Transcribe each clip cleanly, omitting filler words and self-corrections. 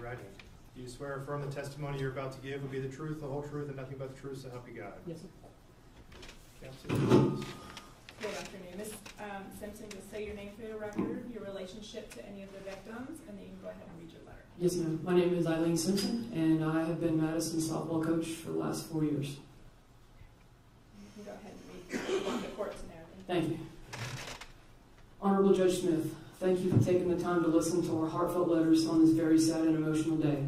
right hand. Do you swear or affirm the testimony you're about to give will be the truth, the whole truth, and nothing but the truth, so help you God? Yes, sir. Counsel. Good afternoon. Ms. Simpson, just say your name for the record, your relationship to any of the victims, and then you can go ahead and read your letter. Yes, ma'am. My name is Eileen Simpson, and I have been Madison's softball coach for the last 4 years. You can go ahead and read the court's narrative. Thank you. Honorable Judge Smith, thank you for taking the time to listen to our heartfelt letters on this very sad and emotional day.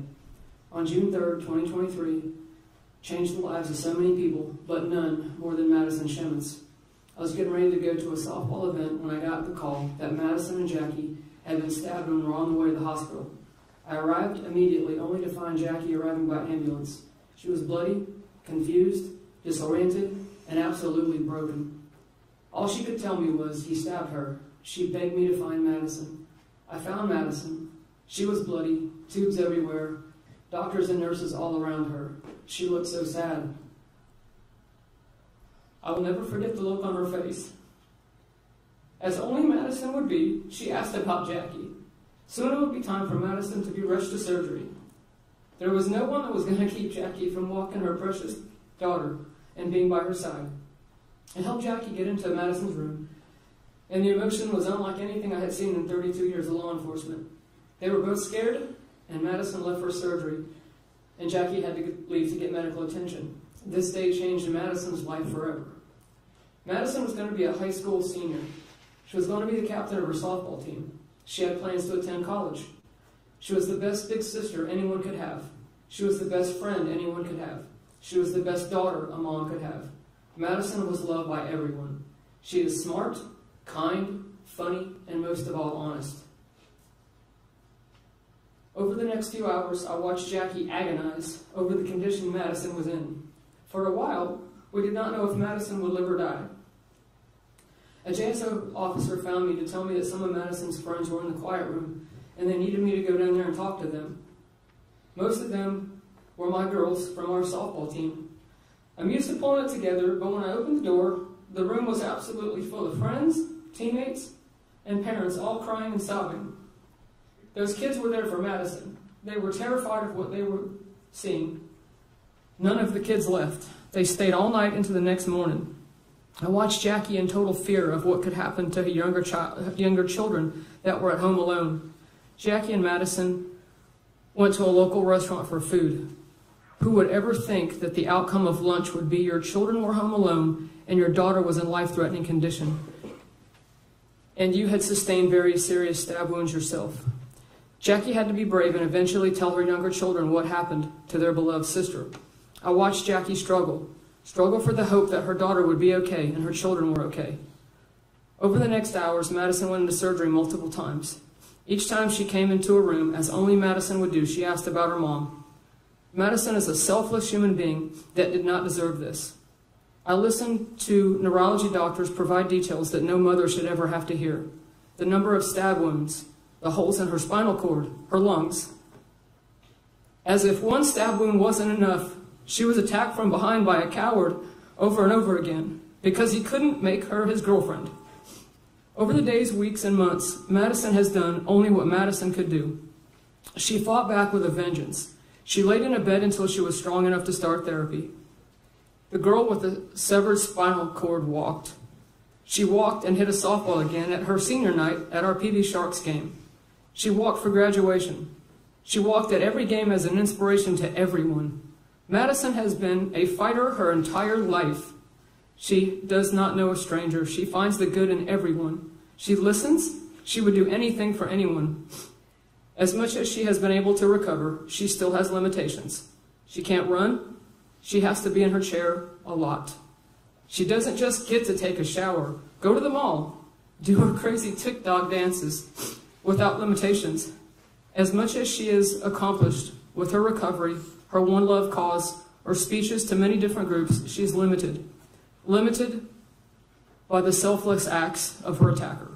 On June 3rd, 2023, changed the lives of so many people, but none more than Madison Shemmons. I was getting ready to go to a softball event when I got the call that Madison and Jackie had been stabbed and were on the way to the hospital. I arrived immediately, only to find Jackie arriving by ambulance. She was bloody, confused, disoriented, and absolutely broken. All she could tell me was he stabbed her. She begged me to find Madison. I found Madison. She was bloody, tubes everywhere, doctors and nurses all around her. She looked so sad. I will never forget the look on her face. As only Madison would be, she asked about Jackie. Soon it would be time for Madison to be rushed to surgery. There was no one that was going to keep Jackie from walking her precious daughter and being by her side. I helped Jackie get into Madison's room, and the emotion was unlike anything I had seen in 32 years of law enforcement. They were both scared, and Madison left for surgery, and Jackie had to leave to get medical attention. This day changed Madison's life forever. Madison was going to be a high school senior. She was going to be the captain of her softball team. She had plans to attend college. She was the best big sister anyone could have. She was the best friend anyone could have. She was the best daughter a mom could have. Madison was loved by everyone. She is smart, kind, funny, and most of all, honest. Over the next few hours, I watched Jackie agonize over the condition Madison was in. For a while, we did not know if Madison would live or die. A JSO officer found me to tell me that some of Madison's friends were in the quiet room, and they needed me to go down there and talk to them. Most of them were my girls from our softball team. I'm used to pulling it together, but when I opened the door, the room was absolutely full of friends, teammates, and parents all crying and sobbing. Those kids were there for Madison. They were terrified of what they were seeing. None of the kids left. They stayed all night into the next morning. I watched Jackie in total fear of what could happen to younger children that were at home alone. Jackie and Madison went to a local restaurant for food. Who would ever think that the outcome of lunch would be your children were home alone and your daughter was in life-threatening condition, and you had sustained very serious stab wounds yourself? Jackie had to be brave and eventually tell her younger children what happened to their beloved sister. I watched Jackie struggle for the hope that her daughter would be okay and her children were okay. Over the next hours, Madison went into surgery multiple times. Each time she came into a room, as only Madison would do, she asked about her mom. Madison is a selfless human being that did not deserve this. I listened to neurology doctors provide details that no mother should ever have to hear. The number of stab wounds, the holes in her spinal cord, her lungs. As if one stab wound wasn't enough, she was attacked from behind by a coward over and over again because he couldn't make her his girlfriend. Over the days, weeks, and months, Madison has done only what Madison could do. She fought back with a vengeance. She laid in a bed until she was strong enough to start therapy. The girl with the severed spinal cord walked. She walked and hit a softball again at her senior night at our PB Sharks game. She walked for graduation. She walked at every game as an inspiration to everyone. Madison has been a fighter her entire life. She does not know a stranger. She finds the good in everyone. She listens. She would do anything for anyone. As much as she has been able to recover, she still has limitations. She can't run. She has to be in her chair a lot. She doesn't just get to take a shower, go to the mall, do her crazy TikTok dances without limitations. As much as she has accomplished with her recovery, her One Love cause, or speeches to many different groups, she's limited. Limited by the selfless acts of her attacker.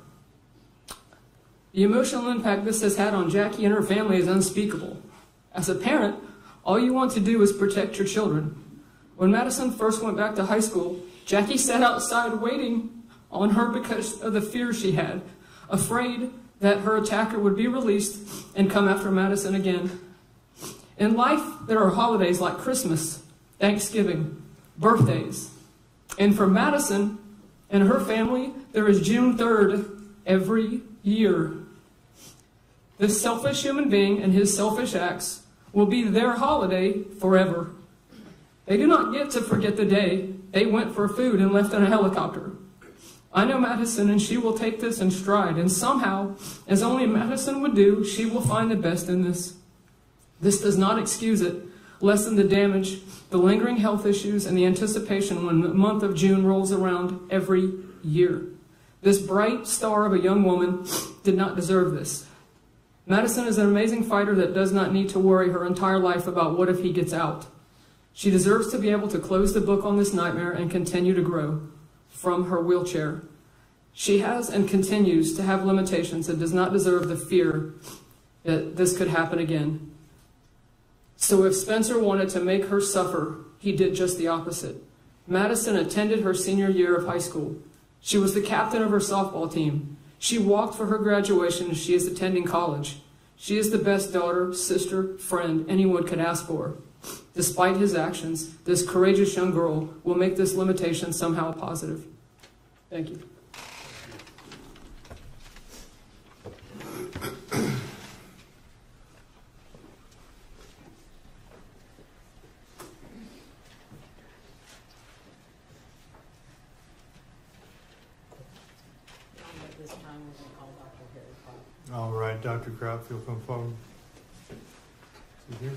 The emotional impact this has had on Jackie and her family is unspeakable. As a parent, all you want to do is protect your children. When Madison first went back to high school, Jackie sat outside waiting on her because of the fear she had, afraid that her attacker would be released and come after Madison again. In life, there are holidays like Christmas, Thanksgiving, birthdays. And for Madison and her family, there is June 3rd every year. This selfish human being and his selfish acts will be their holiday forever. They do not get to forget the day they went for food and left in a helicopter. I know Madison, and she will take this in stride, and somehow, as only Madison would do, she will find the best in this. This does not excuse it, lessen the damage, the lingering health issues, and the anticipation when the month of June rolls around every year. This bright star of a young woman did not deserve this. Madison is an amazing fighter that does not need to worry her entire life about what if he gets out. She deserves to be able to close the book on this nightmare and continue to grow from her wheelchair. She has and continues to have limitations and does not deserve the fear that this could happen again. So if Spencer wanted to make her suffer, he did just the opposite. Madison attended her senior year of high school. She was the captain of her softball team. She walked for her graduation and she is attending college. She is the best daughter, sister, friend anyone could ask for. Despite his actions, this courageous young girl will make this limitation somehow positive. Thank you. At this time, we're going to call Dr. Harry Clark. All right, Dr. Kraut, if you'll come forward. See here.